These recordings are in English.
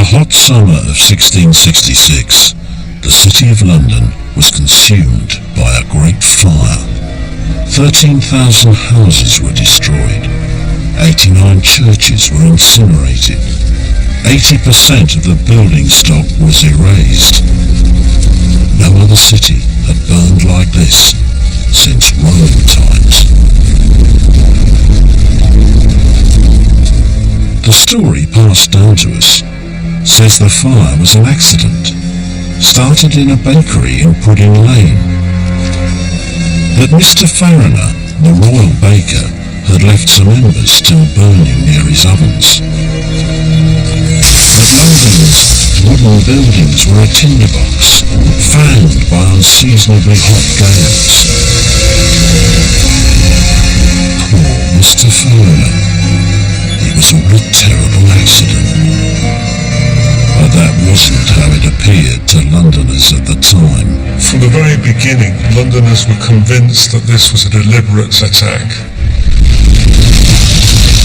the hot summer of 1666, the city of London was consumed by a great fire. 13,000 houses were destroyed. 89 churches were incinerated. 80% of the building stock was erased. No other city had burned like this since Roman times. The story passed down to us says the fire was an accident, started in a bakery in Pudding Lane. That Mr. Fariner, the royal baker, had left some embers still burning near his ovens. That London's wooden buildings were a tinderbox, fanned by unseasonably hot gales. Poor Mr. Fariner. It was all a terrible accident. But that wasn't how it appeared to Londoners at the time. From the very beginning, Londoners were convinced that this was a deliberate attack.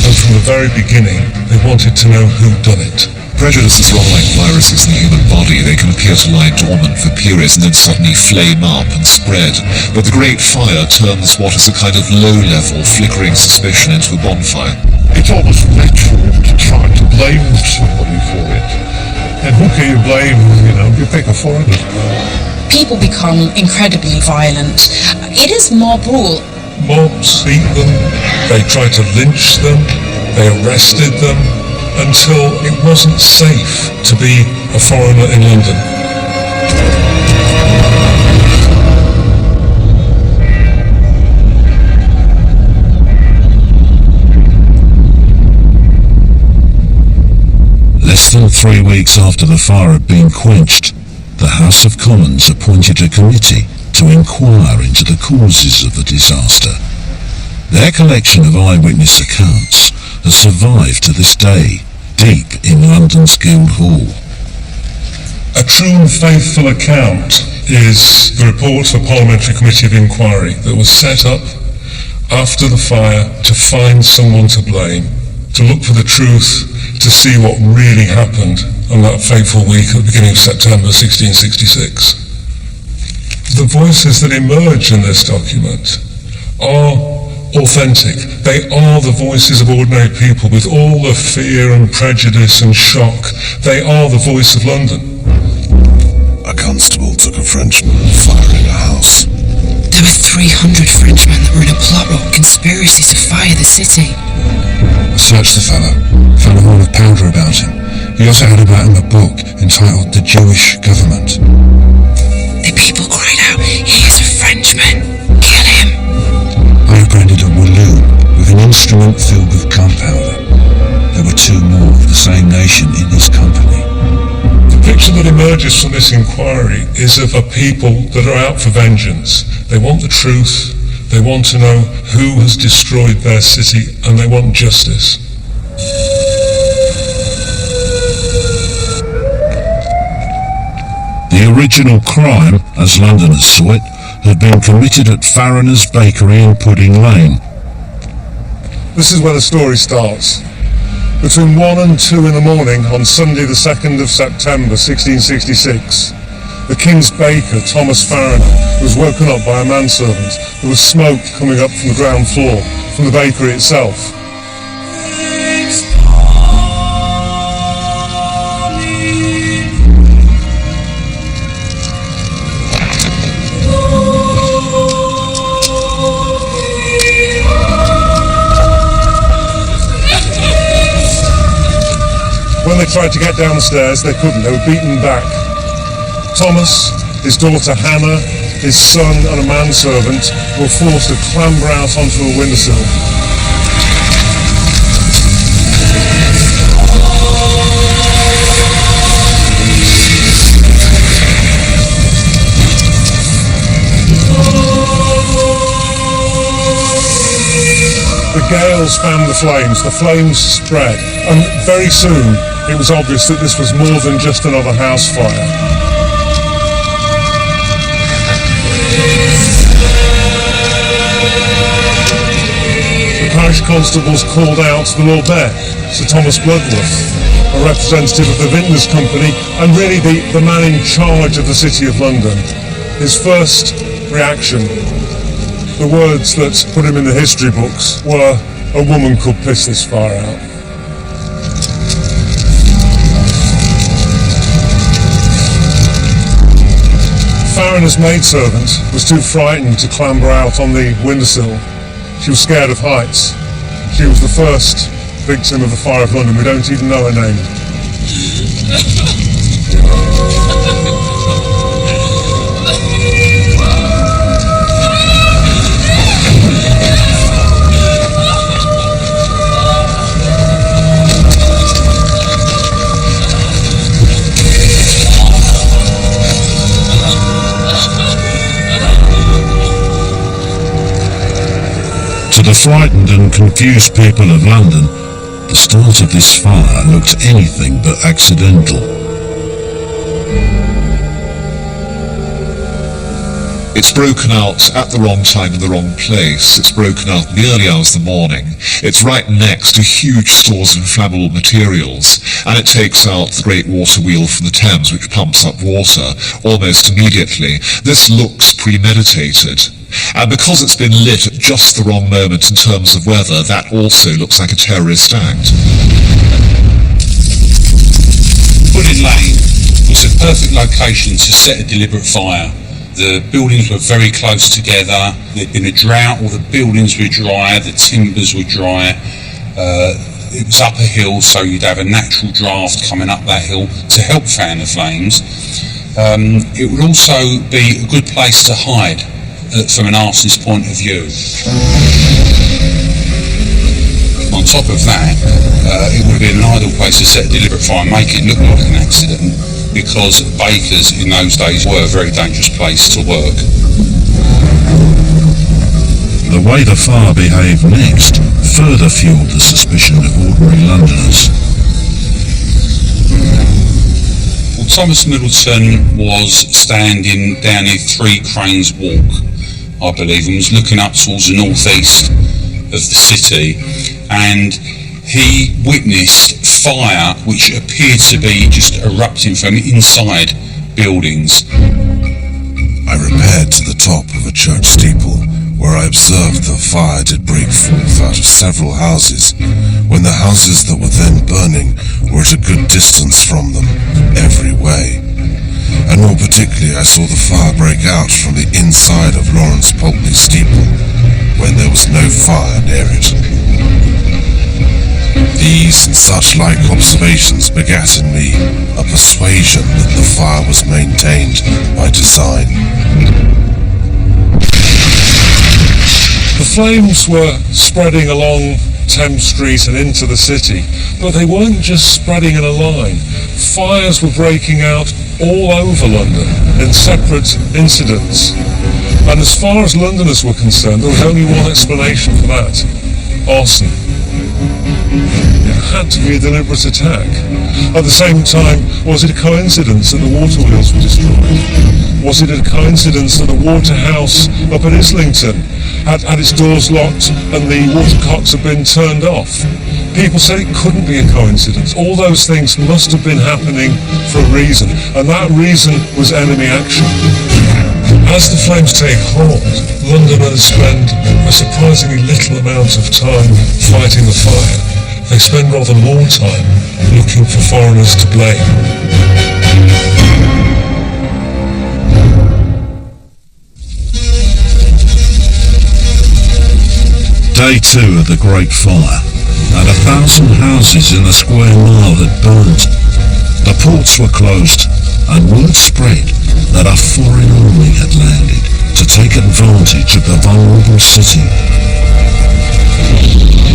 And from the very beginning, they wanted to know who done it. Prejudices run like viruses in the human body. They can appear to lie dormant for periods and then suddenly flame up and spread. But the Great Fire turns what is a kind of low-level, flickering suspicion into a bonfire. It's almost natural to try to blame somebody for it. And who can you blame? You pick a foreigner. People become incredibly violent. It is mob rule. Mobs beat them, they tried to lynch them, they arrested them, until it wasn't safe to be a foreigner in London. Less than 3 weeks after the fire had been quenched, the House of Commons appointed a committee to inquire into the causes of the disaster. Their collection of eyewitness accounts has survived to this day, deep in London's Guildhall. A true and faithful account is the report of a Parliamentary Committee of Inquiry that was set up after the fire to find someone to blame, to look for the truth, to see what really happened on that fateful week at the beginning of September 1666. The voices that emerge in this document are authentic. They are the voices of ordinary people with all the fear and prejudice and shock. They are the voice of London. A constable took a Frenchman firing a house. There were 300 Frenchmen that were in a plot or conspiracy to fire the city. I searched the fellow, found a horn of powder about him. He also had about him a book entitled The Jewish Government. The people cried out, "He is a Frenchman! Kill him!" I apprehended a walloon with an instrument filled with gunpowder. There were 2 more of the same nation in his company. The picture that emerges from this inquiry is of a people that are out for vengeance. They want the truth, they want to know who has destroyed their city, and they want justice. The original crime, as Londoners saw it, had been committed at Fariner's Bakery in Pudding Lane. This is where the story starts. Between 1 and 2 in the morning on Sunday the 2nd of September 1666, the King's baker, Thomas Fariner, was woken up by a manservant. There was smoke coming up from the ground floor, from the bakery itself. When they tried to get down the stairs, they couldn't. They were beaten back. Thomas, his daughter Hannah, his son and a manservant were forced to clamber out onto a windowsill. The gales fanned the flames spread, and very soon it was obvious that this was more than just another house fire. The parish constables called out the Lord Mayor, Sir Thomas Bloodworth, a representative of the Vintners Company, and really the man in charge of the City of London. His first reaction, the words that put him in the history books, were, "A woman could piss this fire out." Farriner's maidservant was too frightened to clamber out on the windowsill. She was scared of heights. She was the first victim of the Fire of London. We don't even know her name. To the frightened and confused people of London, the start of this fire looked anything but accidental. It's broken out at the wrong time in the wrong place. It's broken out in the early hours of the morning. It's right next to huge stores of inflammable materials, and it takes out the great water wheel from the Thames, which pumps up water almost immediately. This looks premeditated. And because it's been lit at just the wrong moment in terms of weather, that also looks like a terrorist act. Pudding Lane was a perfect location to set a deliberate fire. The buildings were very close together. There'd been a drought, all the buildings were dry, the timbers were dry. It was up a hill, so you'd have a natural draft coming up that hill to help fan the flames. It would also be a good place to hide from an arsonist's point of view. On top of that, it would have been an ideal place to set a deliberate fire and make it look like an accident, because bakers in those days were a very dangerous place to work. The way the fire behaved next further fueled the suspicion of ordinary Londoners. Well, Thomas Middleton was standing down near Three Cranes Walk, I believe, and was looking up towards the northeast of the city, and he witnessed fire which appeared to be just erupting from inside buildings. I repaired to the top of a church steeple, where I observed the fire did break forth out of several houses, when the houses that were then burning were at a good distance from them, every way. And more particularly I saw the fire break out from the inside of Lawrence Pulteney steeple, when there was no fire near it. These and such like observations begat in me a persuasion that the fire was maintained by design. The flames were spreading along Thames Street and into the city, but they weren't just spreading in a line. Fires were breaking out all over London in separate incidents. And as far as Londoners were concerned, there was only one explanation for that: arson. It had to be a deliberate attack. At the same time, was it a coincidence that the water wheels were destroyed? Was it a coincidence that the waterhouse up at Islington had its doors locked and the water cocks had been turned off? People said it couldn't be a coincidence. All those things must have been happening for a reason, and that reason was enemy action. As the flames take hold, Londoners spend a surprisingly little amount of time fighting the fire. They spend rather more time looking for foreigners to blame. Day 2 of the Great Fire, and 1,000 houses in a square mile had burnt. The ports were closed, and word spread that a foreign army had landed to take advantage of the vulnerable city.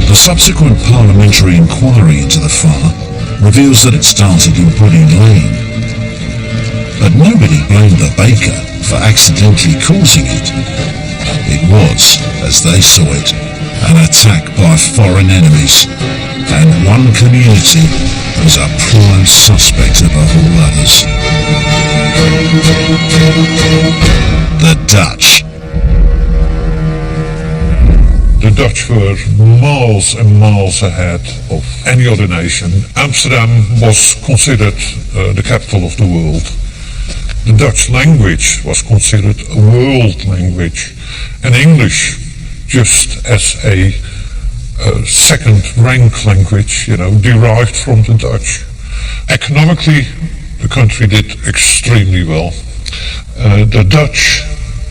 The subsequent parliamentary inquiry into the fire reveals that it started in Pudding Lane. But nobody blamed the baker for accidentally causing it. It was, as they saw it, an attack by foreign enemies, and one community was a prime suspect above all others: the Dutch. The The Dutch were miles and miles ahead of any other nation. Amsterdam was considered the capital of the world. The Dutch language was considered a world language, and English just as a second-rank language, derived from the Dutch. Economically, the country did extremely well. The Dutch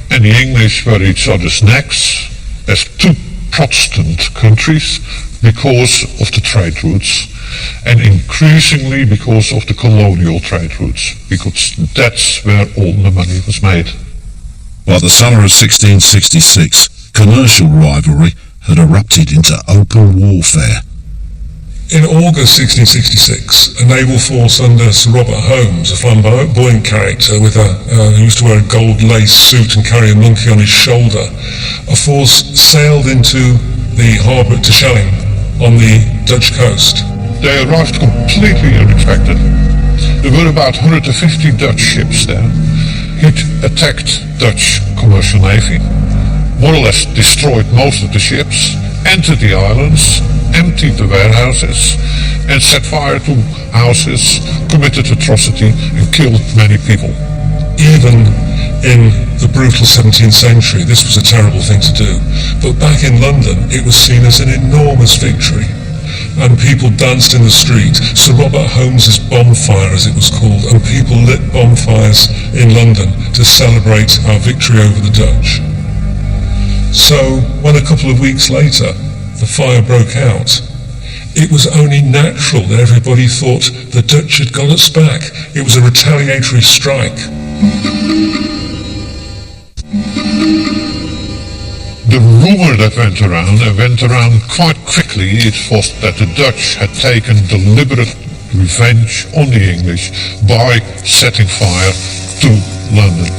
and the English were each other's necks as two Protestant countries because of the trade routes, and increasingly because of the colonial trade routes, because that's where all the money was made. By the summer of 1666, commercial rivalry had erupted into open warfare. In August 1666, a naval force under Sir Robert Holmes, a flamboyant character who used to wear a gold lace suit and carry a monkey on his shoulder, a force sailed into the harbour at Terschelling on the Dutch coast. They arrived completely unexpected. There were about 150 Dutch ships there. It attacked Dutch commercial navy, more or less destroyed most of the ships, entered the islands, emptied the warehouses, and set fire to houses, committed atrocity, and killed many people. Even in the brutal 17th century, this was a terrible thing to do. But back in London, it was seen as an enormous victory. And people danced in the street. Sir Robert Holmes's bonfire, as it was called, and people lit bonfires in London to celebrate our victory over the Dutch. So, when a couple of weeks later the fire broke out, it was only natural that everybody thought the Dutch had got us back. It was a retaliatory strike. The rumour that went around quite quickly, it was that the Dutch had taken deliberate revenge on the English by setting fire to London.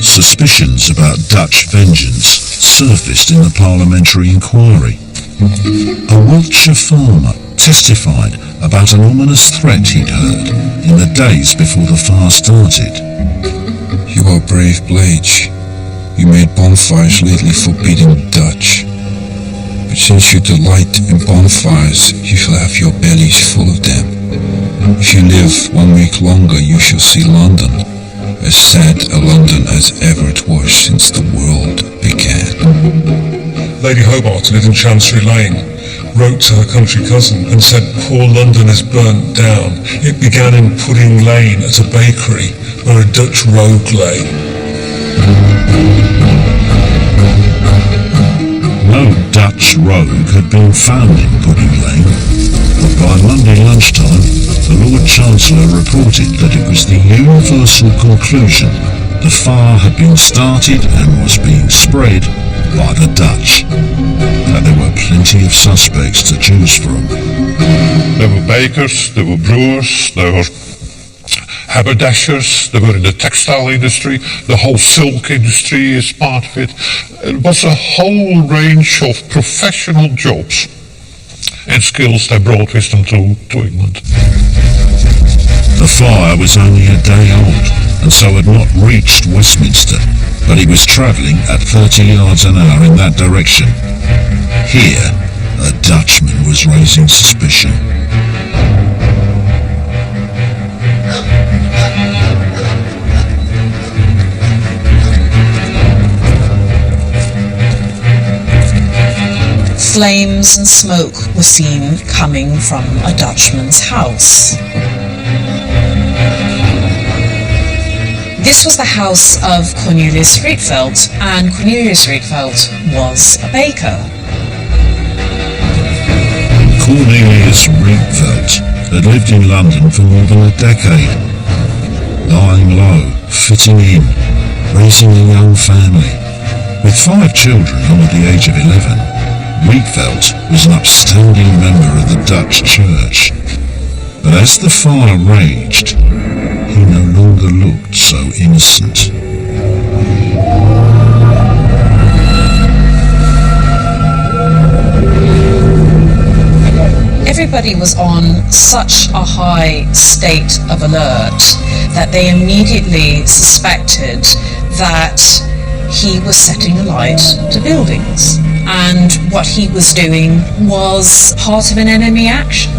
Suspicions about Dutch vengeance surfaced in the parliamentary inquiry. A Wiltshire farmer testified about an ominous threat he'd heard in the days before the fire started. You are brave, Blage. You made bonfires lately forbidding the Dutch. But since you delight in bonfires, you shall have your bellies full of them. If you live 1 week longer, you shall see London, as sad a London as ever it was since the world began. Lady Hobart, who lived in Chancery Lane, wrote to her country cousin and said, "Poor London is burnt down. It began in Pudding Lane as a bakery where a Dutch rogue lay." No Dutch rogue had been found in Pudding Lane, but by Monday lunchtime, the Lord Chancellor reported that it was the universal conclusion the fire had been started and was being spread by the Dutch, that there were plenty of suspects to choose from. There were bakers, there were brewers, there were haberdashers, they were in the textile industry, the whole silk industry is part of it. It was a whole range of professional jobs and skills they brought with them to England. The fire was only a day old, and so had not reached Westminster, but he was travelling at 30 yards an hour in that direction. Here, a Dutchman was raising suspicion. Flames and smoke were seen coming from a Dutchman's house. This was the house of Cornelius Rietveld, and Cornelius Rietveld was a baker. Cornelius Rietveld had lived in London for more than a decade, lying low, fitting in, raising a young family. With 5 children under the age of 11, Rietveld was an upstanding member of the Dutch Church. But as the fire raged, he no longer looked so innocent. Everybody was on such a high state of alert that they immediately suspected that he was setting alight to buildings. and what he was doing was part of an enemy action.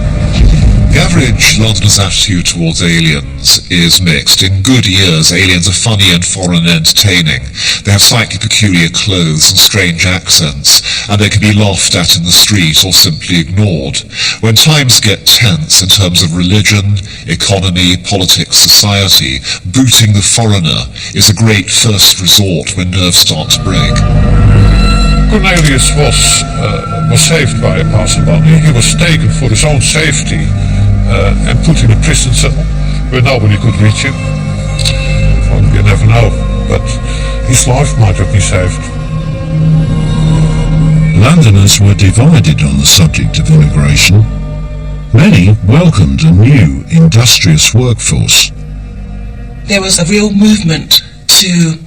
The average Londoner's attitude towards aliens is mixed. In good years, aliens are funny and foreign and entertaining. They have slightly peculiar clothes and strange accents, and they can be laughed at in the street or simply ignored. When times get tense in terms of religion, economy, politics, society, booting the foreigner is a great first resort when nerves start to break. Cornelius was saved by a passerby. He was taken for his own safety and put in a prison cell where nobody could reach him. Well, you never know, but his life might have been saved. Londoners were divided on the subject of immigration. Many welcomed a new industrious workforce. There was a real movement to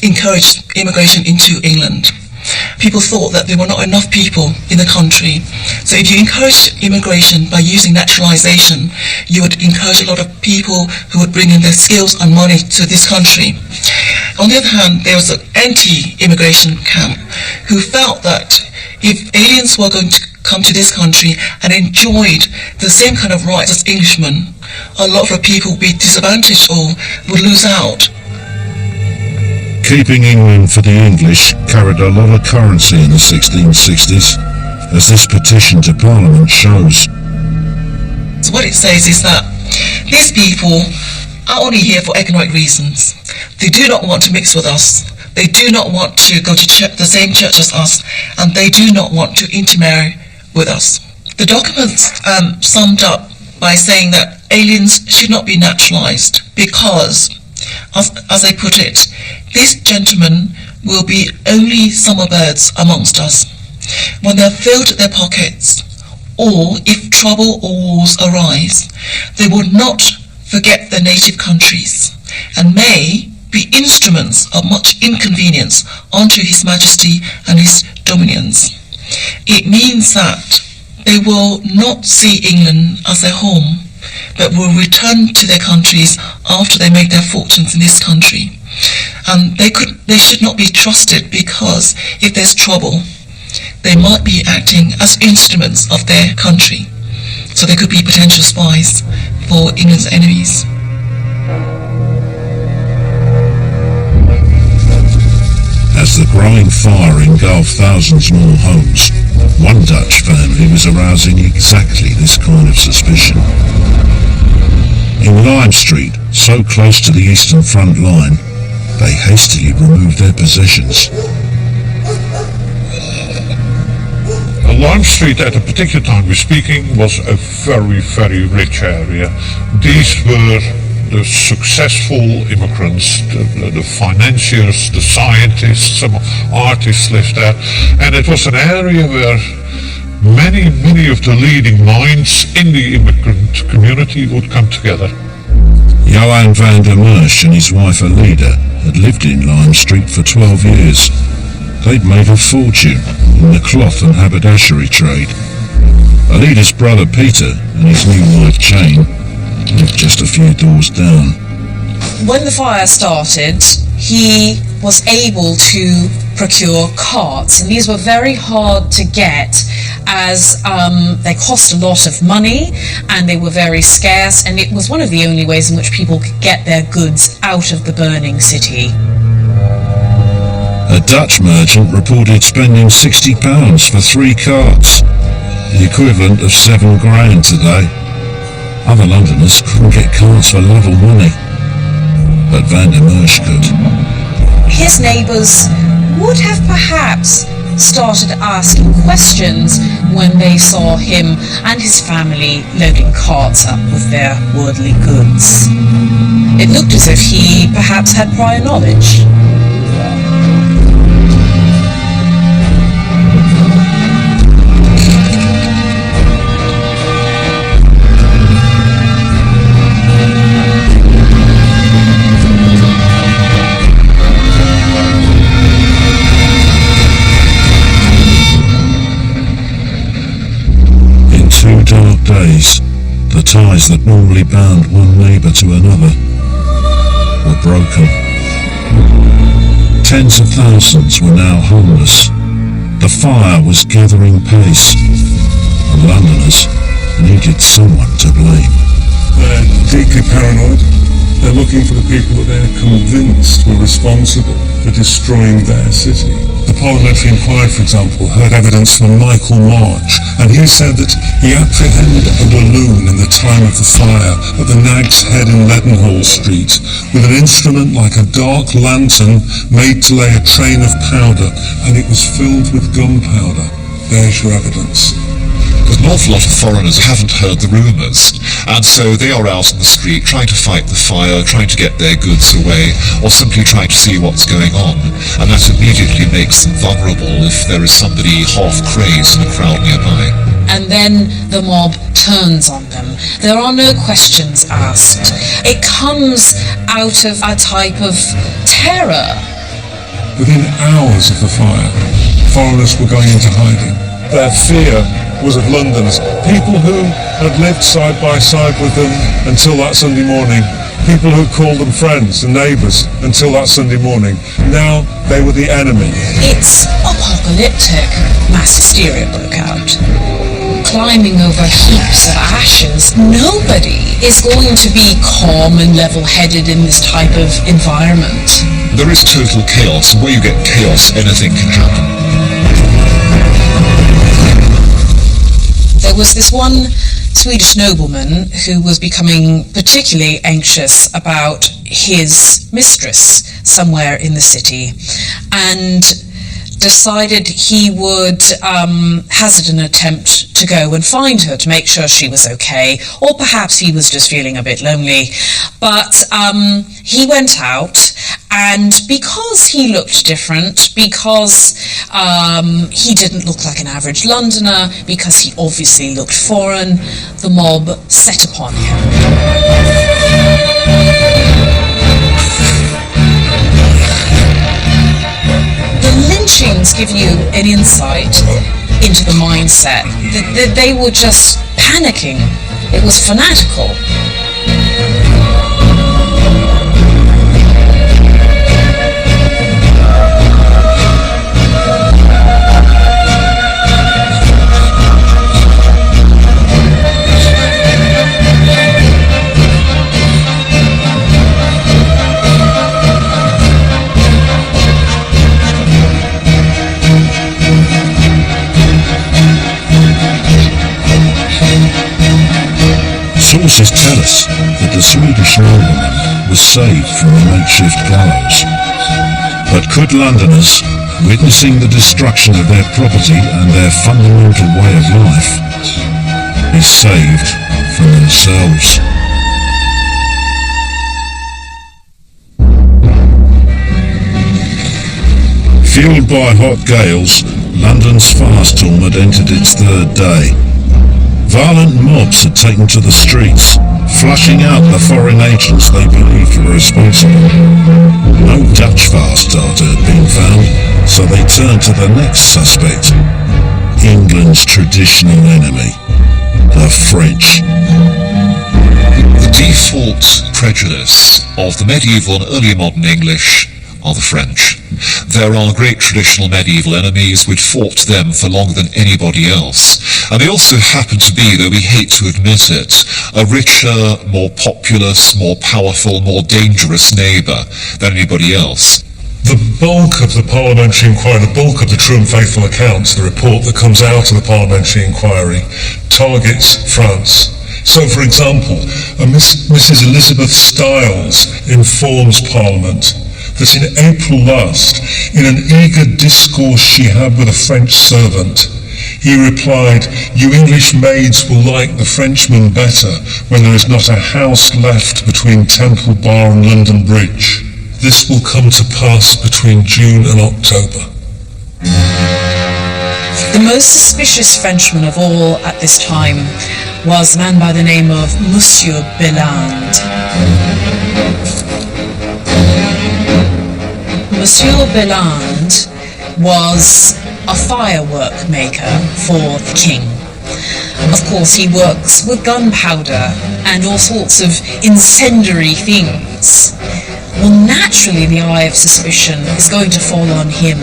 encourage immigration into England. People thought that there were not enough people in the country. So if you encourage immigration by using naturalization, you would encourage a lot of people who would bring in their skills and money to this country. On the other hand, there was an anti-immigration camp who felt that if aliens were going to come to this country and enjoyed the same kind of rights as Englishmen, a lot of people would be disadvantaged or would lose out. Keeping England for the English carried a lot of currency in the 1660s, as this petition to Parliament shows. So what it says is that these people are only here for economic reasons. They do not want to mix with us. They do not want to go to the same church as us, and they do not want to intermarry with us. The documents summed up by saying that aliens should not be naturalized because, as they put it, these gentlemen will be only summer birds amongst us. When they have filled their pockets, or if trouble or wars arise, they will not forget their native countries, and may be instruments of much inconvenience unto His Majesty and His dominions. It means that they will not see England as their home, but will return to their countries after they make their fortunes in this country. And they should not be trusted, because if there's trouble, they might be acting as instruments of their country. So they could be potential spies for England's enemies. As the growing fire engulfed thousands more homes, one Dutch family was arousing exactly this kind of suspicion. In Lime Street, so close to the Eastern Front line, they hastily removed their possessions. Lime Street at a particular time we're speaking was a very, very rich area. These were the successful immigrants, the financiers, the scientists, some artists lived there, and it was an area where many of the leading minds in the immigrant community would come together. Johan van der Merch and his wife Alida had lived in Lime Street for 12 years. They'd made a fortune in the cloth and haberdashery trade. Alida's brother Peter and his new wife Jane lived just a few doors down. When the fire started, he was able to procure carts, and these were very hard to get as they cost a lot of money and they were very scarce, and it was one of the only ways in which people could get their goods out of the burning city. A Dutch merchant reported spending £60 for 3 carts, the equivalent of £7,000 today. Other Londoners couldn't get carts for love or money, but Van der Merch could. His neighbours would have perhaps started asking questions when they saw him and his family loading carts up with their worldly goods. It looked as if he perhaps had prior knowledge. Dark days, the ties that normally bound one neighbour to another were broken. Tens of thousands were now homeless. The fire was gathering pace. The Londoners needed someone to blame. They're deeply paranoid. They're looking for the people that they're convinced were responsible for destroying their city. The parliamentary inquiry, for example, heard evidence from Michael March, and he said that he apprehended a balloon in the time of the fire at the Nag's Head in Leadenhall Street with an instrument like a dark lantern made to lay a train of powder, and it was filled with gunpowder. There's your evidence. But an awful lot of foreigners haven't heard the rumours, and so they are out on the street trying to fight the fire, trying to get their goods away, or simply trying to see what's going on, and that immediately makes them vulnerable if there is somebody half crazed in a crowd nearby. And then the mob turns on them. There are no questions asked. It comes out of a type of terror. Within hours of the fire, foreigners were going into hiding. Their fear was of Londoners, people who had lived side by side with them until that Sunday morning, people who called them friends and neighbours until that Sunday morning. Now they were the enemy. It's apocalyptic. Mass hysteria broke out. Climbing over heaps of ashes. Nobody is going to be calm and level-headed in this type of environment. There is total chaos, and where you get chaos, anything can happen. There was this one Swedish nobleman who was becoming particularly anxious about his mistress somewhere in the city, and decided he would hazard an attempt to go and find her to make sure she was okay, or perhaps he was just feeling a bit lonely. But he went out, and because he looked different, because he didn't look like an average Londoner, because he obviously looked foreign, the mob set upon him. Lynchings give you an insight into the mindset. They were just panicking. It was fanatical. Sources tell us that the Swedish nobleman was saved from a makeshift gallows. But could Londoners, witnessing the destruction of their property and their fundamental way of life, be saved from themselves? Fueled by hot gales, London's firestorm had entered its third day. Violent mobs had taken to the streets, flushing out the foreign agents they believed were responsible. No Dutch fire starter had been found, so they turned to the next suspect, England's traditional enemy, the French. The default prejudice of the medieval and early modern English are the French. There are great traditional medieval enemies. We'd fought them for longer than anybody else. And they also happen to be, though we hate to admit it, a richer, more populous, more powerful, more dangerous neighbour than anybody else. The bulk of the parliamentary inquiry, the bulk of the true and faithful accounts, the report that comes out of the parliamentary inquiry, targets France. So, for example, Mrs. Elizabeth Styles informs Parliament that in April last, in an eager discourse she had with a French servant, he replied, "You English maids will like the Frenchman better when there is not a house left between Temple Bar and London Bridge. This will come to pass between June and October." The most suspicious Frenchman of all at this time was a man by the name of Monsieur Belland. Monsieur Belland was a firework maker for the king. Of course, he works with gunpowder and all sorts of incendiary things. Well, naturally, the eye of suspicion is going to fall on him.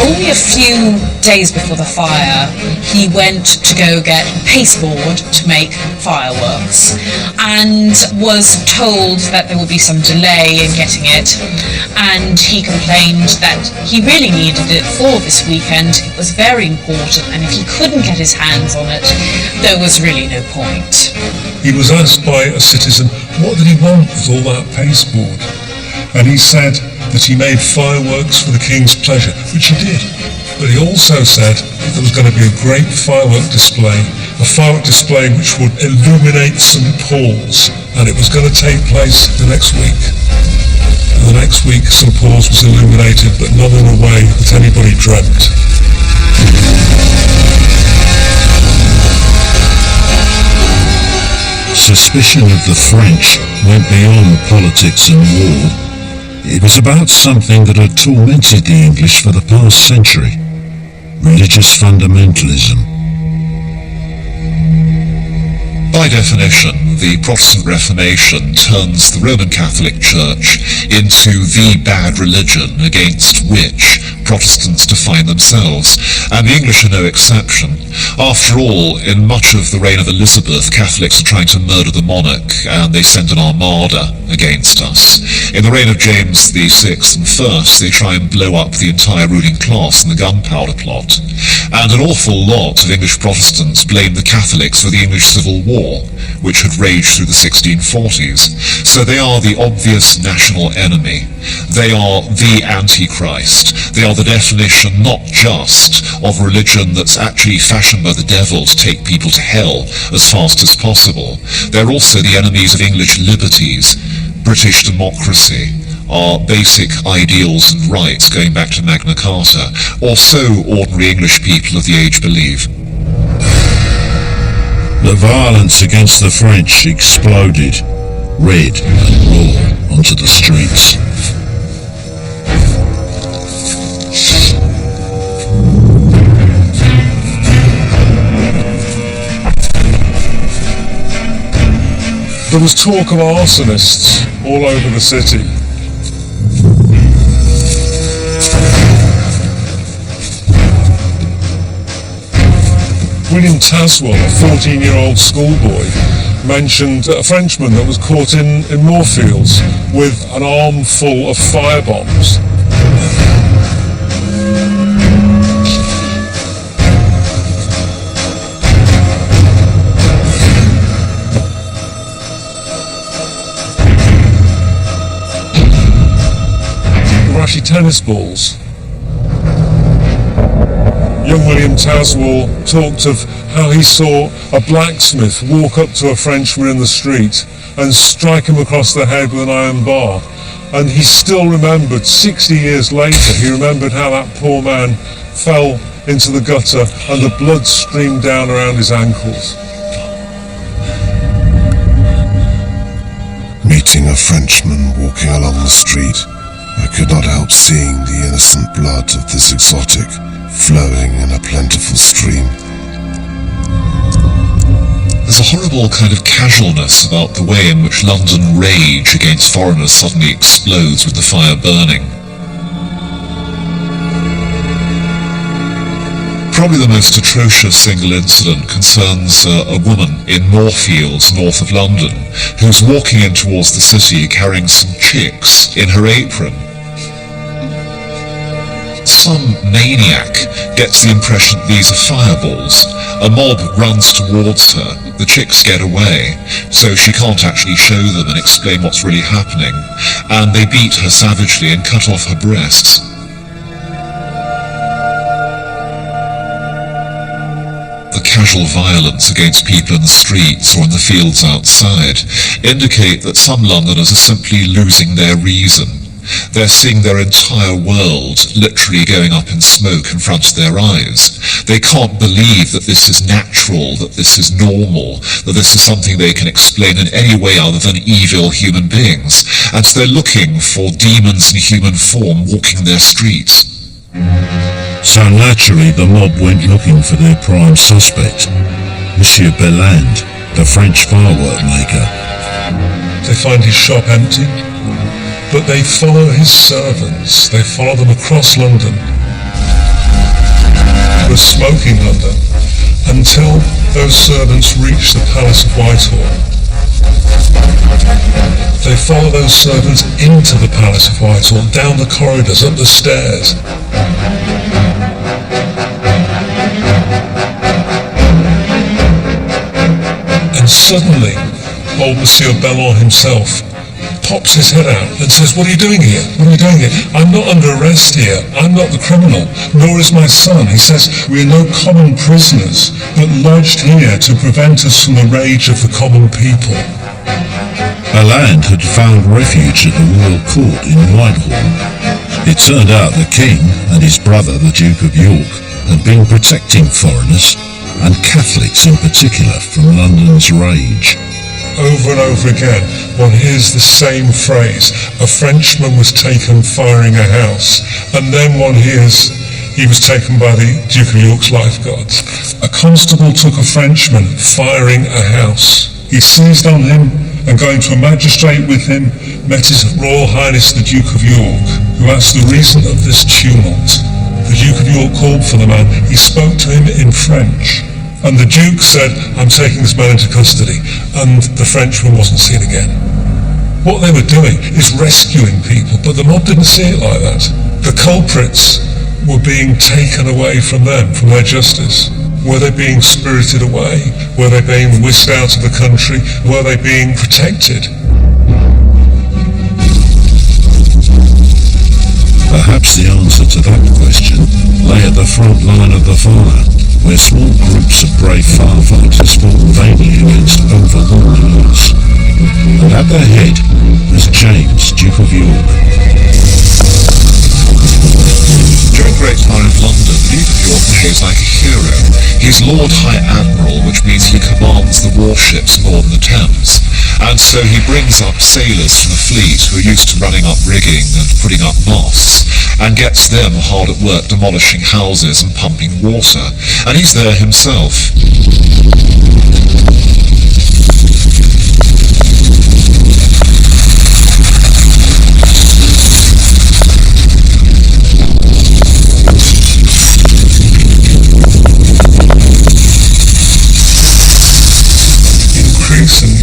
only a few days before the fire, he went to go get pasteboard to make fireworks and was told that there would be some delay in getting it, and he complained that he really needed it for this weekend. It was very important, and if he couldn't get his hands on it, there was really no point. He was asked by a citizen what did he want with all that pasteboard, and he said that he made fireworks for the king's pleasure, which he did. But he also said that there was going to be a great firework display which would illuminate St. Paul's, and it was going to take place the next week. And the next week St. Paul's was illuminated, but not in a way that anybody dreamt. Suspicion of the French went beyond politics and war. It was about something that had tormented the English for the past century: religious fundamentalism. By definition, the Protestant Reformation turns the Roman Catholic Church into the bad religion against which Protestants define themselves, and the English are no exception. After all, in much of the reign of Elizabeth, Catholics are trying to murder the monarch, and they send an armada against us. In the reign of James VI and I, they try and blow up the entire ruling class in the Gunpowder Plot. And an awful lot of English Protestants blame the Catholics for the English Civil War, which had raged through the 1640s. So they are the obvious national enemy. They are the Antichrist. They are the definition not just of religion that's actually fashioned by the devil to take people to hell as fast as possible. They're also the enemies of English liberties, British democracy, our basic ideals and rights going back to Magna Carta, or so ordinary English people of the age believe. The violence against the French exploded, red and raw, onto the streets. There was talk of arsonists all over the city. William Taswell, a 14-year-old schoolboy, mentioned a Frenchman that was caught in Moorfields with an armful of firebombs. There were actually tennis balls. Young William Taswell talked of how he saw a blacksmith walk up to a Frenchman in the street and strike him across the head with an iron bar. And he still remembered, 60 years later, he remembered how that poor man fell into the gutter and the blood streamed down around his ankles. Meeting a Frenchman walking along the street, I could not help seeing the innocent blood of this exotic flowing in a plentiful stream. There's a horrible kind of casualness about the way in which London rage against foreigners suddenly explodes with the fire burning. Probably the most atrocious single incident concerns a woman in Moorfields, north of London, who's walking in towards the city carrying some chicks in her apron. Some maniac gets the impression that these are fireballs. A mob runs towards her, the chicks get away, so she can't actually show them and explain what's really happening, and they beat her savagely and cut off her breasts. The casual violence against people in the streets or in the fields outside indicate that some Londoners are simply losing their reason. They're seeing their entire world literally going up in smoke in front of their eyes. They can't believe that this is natural, that this is normal, that this is something they can explain in any way other than evil human beings. And so they're looking for demons in human form walking their streets. So naturally the mob went looking for their prime suspect, Monsieur Belland, the French firework maker. They find his shop empty, but they follow his servants. They follow them across London. was smoking London until those servants reached the Palace of Whitehall. They follow those servants into the Palace of Whitehall, down the corridors, up the stairs. And suddenly, old Monsieur Bellon himself pops his head out and says, "What are you doing here? What are you doing here? I'm not under arrest here. I'm not the criminal, nor is my son." He says, "We are no common prisoners, but lodged here to prevent us from the rage of the common people." Aland had found refuge at the royal court in Whitehall. It turned out the king and his brother, the Duke of York, had been protecting foreigners, and Catholics in particular, from London's rage. Over and over again, one hears the same phrase: a Frenchman was taken firing a house, and then one hears he was taken by the Duke of York's lifeguards. A constable took a Frenchman firing a house. He seized on him, and going to a magistrate with him, met His Royal Highness the Duke of York, who asked the reason of this tumult. The Duke of York called for the man. He spoke to him in French. And the Duke said, "I'm taking this man into custody," and the Frenchman wasn't seen again. What they were doing is rescuing people, but the mob didn't see it like that. The culprits were being taken away from them, from their justice. Were they being spirited away? Were they being whisked out of the country? Were they being protected? Perhaps the answer to that question lay at the front line of the fire, where small groups of brave firefighters fought vainly against overwhelming odds. And at their head was James, Duke of York. During the Great Fire of London, the Duke of York behaves like a hero. He's Lord High Admiral, which means he commands the warships more than the Thames. And so he brings up sailors from the fleet who are used to running up rigging and putting up masts, and gets them hard at work demolishing houses and pumping water. And he's there himself.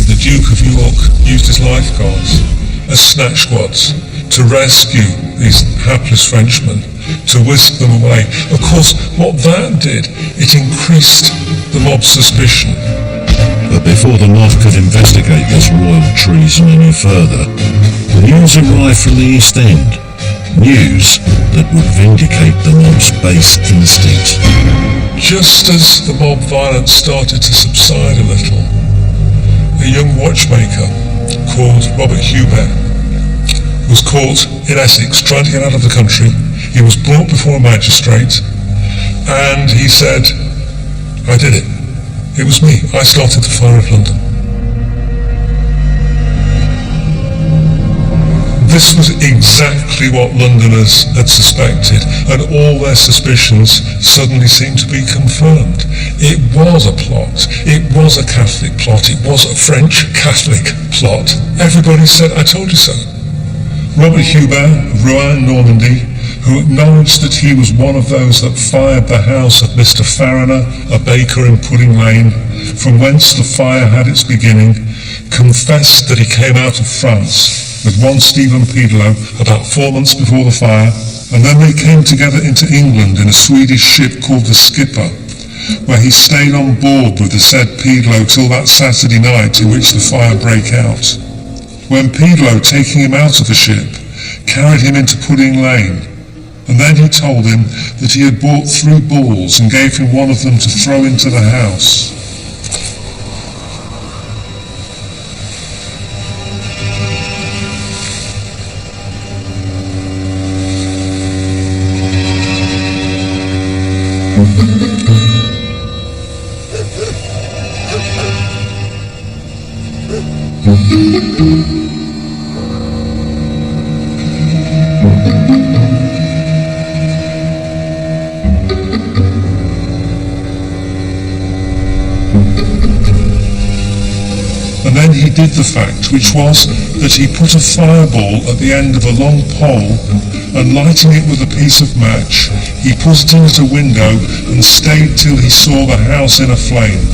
The Duke of York used his lifeguards as snatch squads to rescue these hapless Frenchmen, to whisk them away. Of course, what that did, it increased the mob's suspicion. But before the mob could investigate this royal treason any further, news arrived from the East End. News that would vindicate the mob's base instinct. Just as the mob violence started to subside a little, a young watchmaker called Robert Hubert was caught in Essex trying to get out of the country. He was brought before a magistrate and he said, "I did it. It was me. I started the fire of London." This was exactly what Londoners had suspected, and all their suspicions suddenly seemed to be confirmed. It was a plot. It was a Catholic plot. It was a French Catholic plot. Everybody said, "I told you so." Robert Hubert of Rouen, Normandy, who acknowledged that he was one of those that fired the house of Mr. Fariner, a baker in Pudding Lane, from whence the fire had its beginning, confessed that he came out of France with one Stephen Pedlo about 4 months before the fire, and then they came together into England in a Swedish ship called the Skipper, where he stayed on board with the said Pedlo till that Saturday night in which the fire brake out. When Pedlo, taking him out of the ship, carried him into Pudding Lane, and then he told him that he had bought 3 balls and gave him one of them to throw into the house. And then he did the fact, which was that he put a fireball at the end of a long pole and, lighting it with a piece of match, he put it in at a window and stayed till he saw the house in a flame.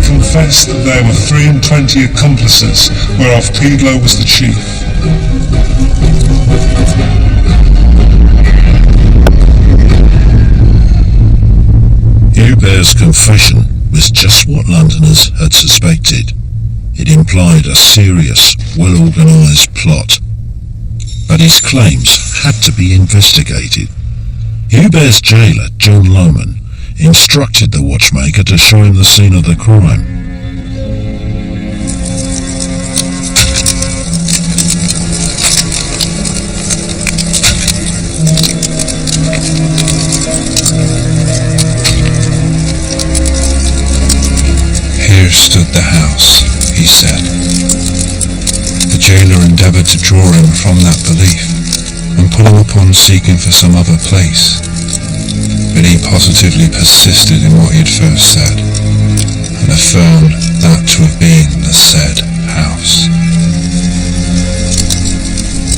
Confessed that there were 23 accomplices, whereof Pedlo was the chief. Hubert's confession was just what Londoners had suspected. It implied a serious, well-organised plot. But his claims had to be investigated. Hubert's jailer, John Lohman, instructed the watchmaker to show him the scene of the crime. Here stood the house, he said. The jailer endeavoured to draw him from that belief and pull him upon seeking for some other place. But he positively persisted in what he had first said, and affirmed that to have been the said house.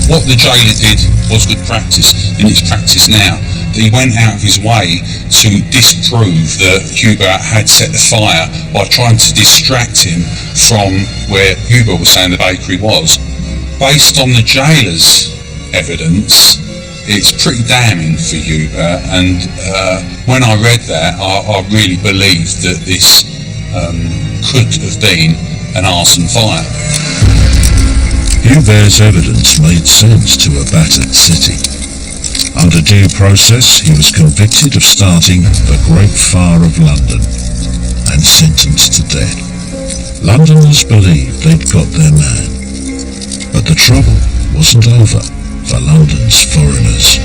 What the jailer did was good practice, and it's practice now. He went out of his way to disprove that Hubert had set the fire by trying to distract him from where Hubert was saying the bakery was. Based on the jailer's evidence, it's pretty damning for Hubert, and when I read that, I really believed that this could have been an arson fire. Hubert's evidence made sense to a battered city. Under due process, he was convicted of starting the Great Fire of London and sentenced to death. Londoners believed they'd got their man, but the trouble wasn't over for London's foreigners.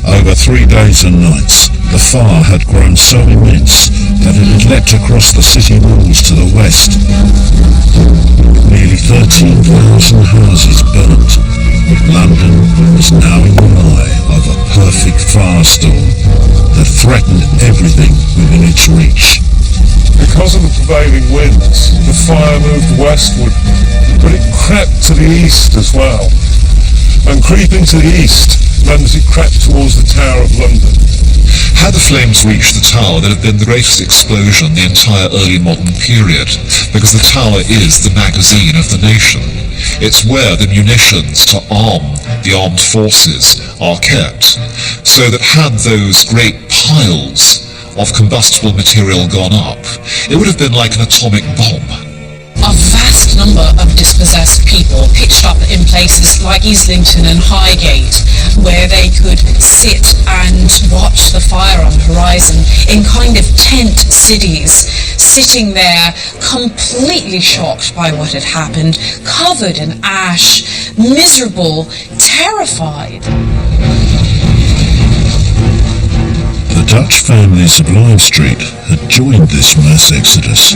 Over 3 days and nights, the fire had grown so immense that it had leapt across the city walls to the west. Nearly 13,000 houses burnt. London was now in the eye of a perfect firestorm that threatened everything within its reach. Because of the prevailing winds, the fire moved westward, but it crept to the east as well. And creeping to the east meant that it crept towards the Tower of London. Had the flames reached the tower, there'd have been the greatest explosion in the entire early modern period, because the tower is the magazine of the nation. It's where the munitions to arm the armed forces are kept. So that had those great piles of combustible material gone up, it would have been like an atomic bomb. A vast number of dispossessed people pitched up in places like Islington and Highgate, where they could sit and watch the fire on the horizon in kind of tent cities, sitting there completely shocked by what had happened, covered in ash, miserable, terrified. The Dutch families of Lime Street had joined this mass exodus,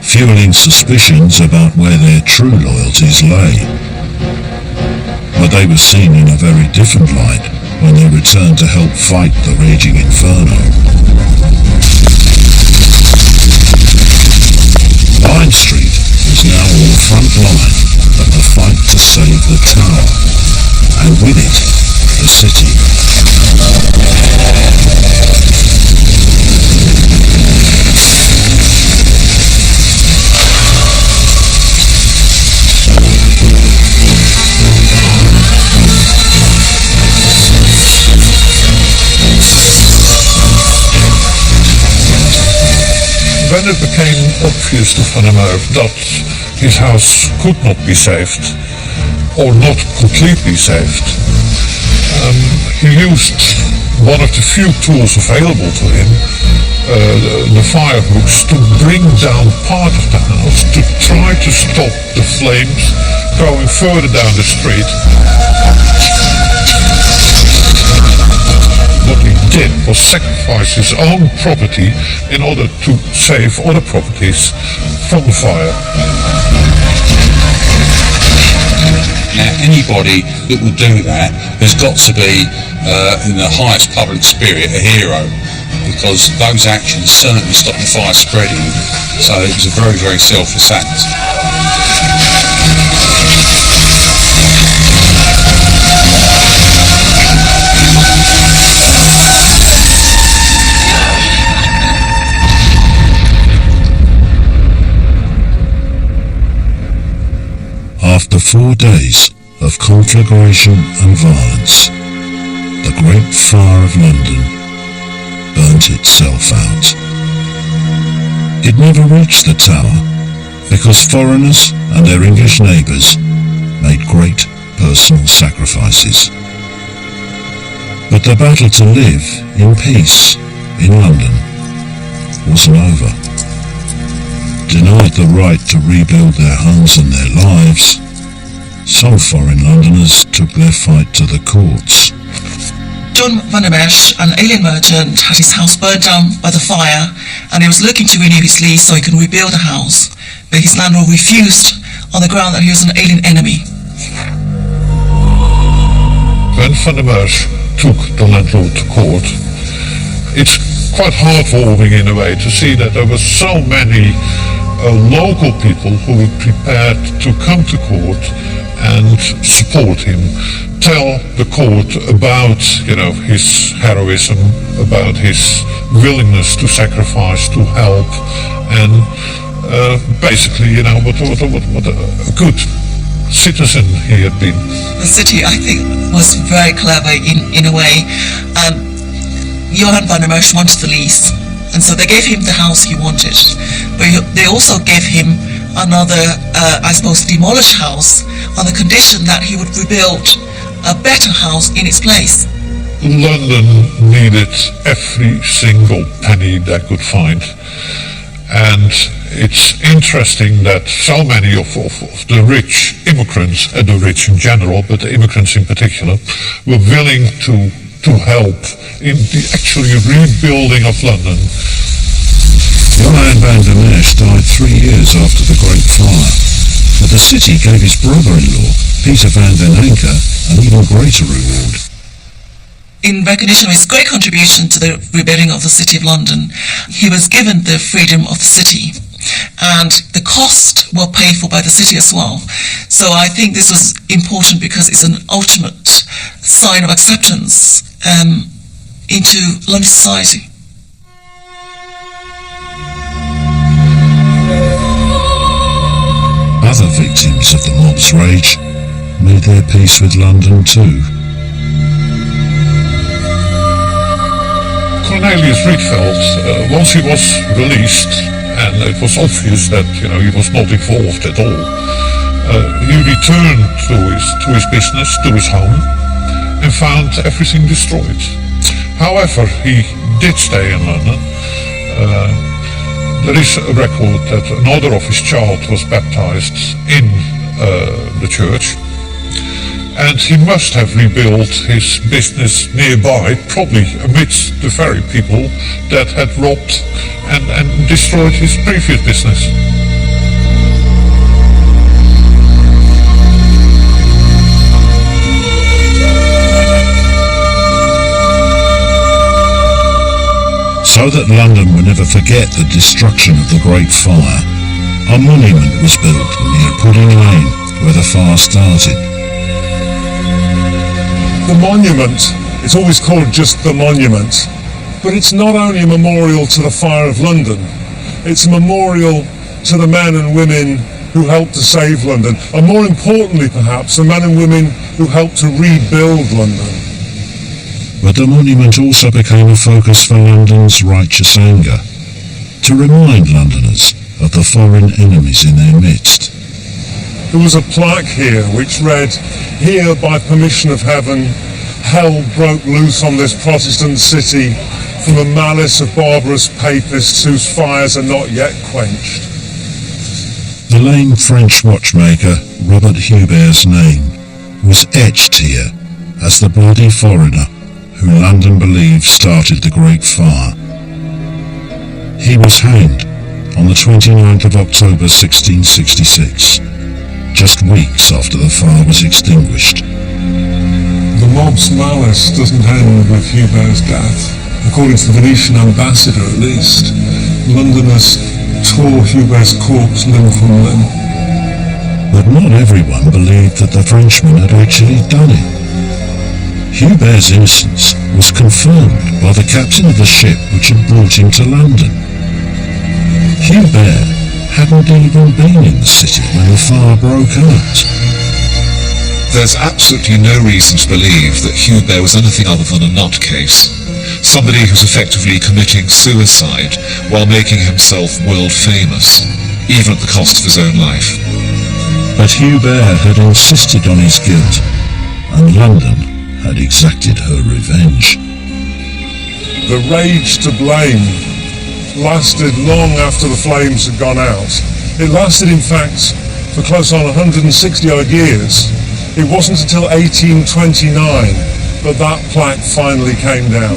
fueling suspicions about where their true loyalties lay. But they were seen in a very different light when they returned to help fight the raging inferno. Lime Street was now on the front line of the fight to save the tower, and with it, the city. When it became obvious to Van der Merwe that his house could not be saved, or not completely saved, he used one of the few tools available to him, the the fire hooks to bring down part of the house to try to stop the flames going further down the street. What he did was sacrifice his own property in order to save other properties from the fire. Now, anybody that would do that has got to be, in the highest public spirit, a hero, because those actions certainly stopped the fire spreading, so it was a very, very selfless act. After 4 days of conflagration and violence, the Great Fire of London burnt itself out. It never reached the tower because foreigners and their English neighbours made great personal sacrifices. But the battle to live in peace in London wasn't over. Denied the right to rebuild their homes and their lives, some foreign Londoners took their fight to the courts. John Van der Mesch, an alien merchant, had his house burned down by the fire, and he was looking to renew his lease so he can rebuild a house, but his landlord refused on the ground that he was an alien enemy. When Van der Mesch took the landlord to court, it's quite heartwarming in a way to see that there were so many local people who were prepared to come to court and support him, tell the court about, his heroism, about his willingness to sacrifice, to help, and basically, what a good citizen he had been. The city, I think, was very clever in a way. Johann van der Mesch wanted the lease, and so they gave him the house he wanted, but they also gave him another, demolished house on the condition that he would rebuild a better house in its place. London needed every single penny they could find, and it's interesting that so many of the rich immigrants, and the rich in general, but the immigrants in particular, were willing to help in the actually rebuilding of London. Johann van der Mesch died 3 years after the Great Fire, but the city gave his brother-in-law, Peter van den Anker, an even greater reward. In recognition of his great contribution to the rebuilding of the City of London, he was given the freedom of the city, and the cost were paid for by the city as well. So I think this was important because it's an ultimate sign of acceptance into London society. Other victims of the mob's rage made their peace with London too. Cornelius Rietveld, once he was released, and it was obvious that he was not involved at all, he returned to his business, to his home, and found everything destroyed. However, he did stay in London. There is a record that another of his child was baptized in the church, and he must have rebuilt his business nearby, probably amidst the very people that had robbed and destroyed his previous business. So that London would never forget the destruction of the Great Fire, a monument was built near Pudding Lane, where the fire started. The monument, it's always called just the monument, but it's not only a memorial to the fire of London, it's a memorial to the men and women who helped to save London, and more importantly perhaps, the men and women who helped to rebuild London. But the monument also became a focus for London's righteous anger, to remind Londoners of the foreign enemies in their midst. There was a plaque here which read, "Here by permission of heaven, hell broke loose on this Protestant city from the malice of barbarous papists whose fires are not yet quenched. The lame French watchmaker Robert Hubert's name was etched here as the bloody foreigner who London believed started the Great Fire. He was hanged on the 29th of October 1666, just weeks after the fire was extinguished. The mob's malice doesn't end with Hubert's death. According to the Venetian ambassador at least, Londoners tore Hubert's corpse limb from limb. But not everyone believed that the Frenchman had actually done it. Hubert's innocence was confirmed by the captain of the ship which had brought him to London. Hubert hadn't even been in the city when the fire broke out. There's absolutely no reason to believe that Hubert was anything other than a nutcase. Somebody who's effectively committing suicide while making himself world famous, even at the cost of his own life. But Hubert had insisted on his guilt, and London had exacted her revenge. The rage to blame lasted long after the flames had gone out. It lasted, in fact, for close on 160 odd years. It wasn't until 1829 that that plaque finally came down.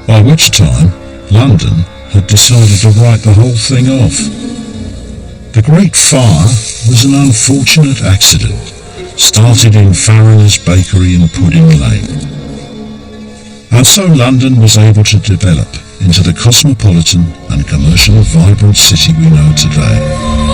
By which time, London had decided to write the whole thing off. The Great Fire was an unfortunate accident, started in Farriner's Bakery in Pudding Lane. And so London was able to develop into the cosmopolitan and commercially vibrant city we know today.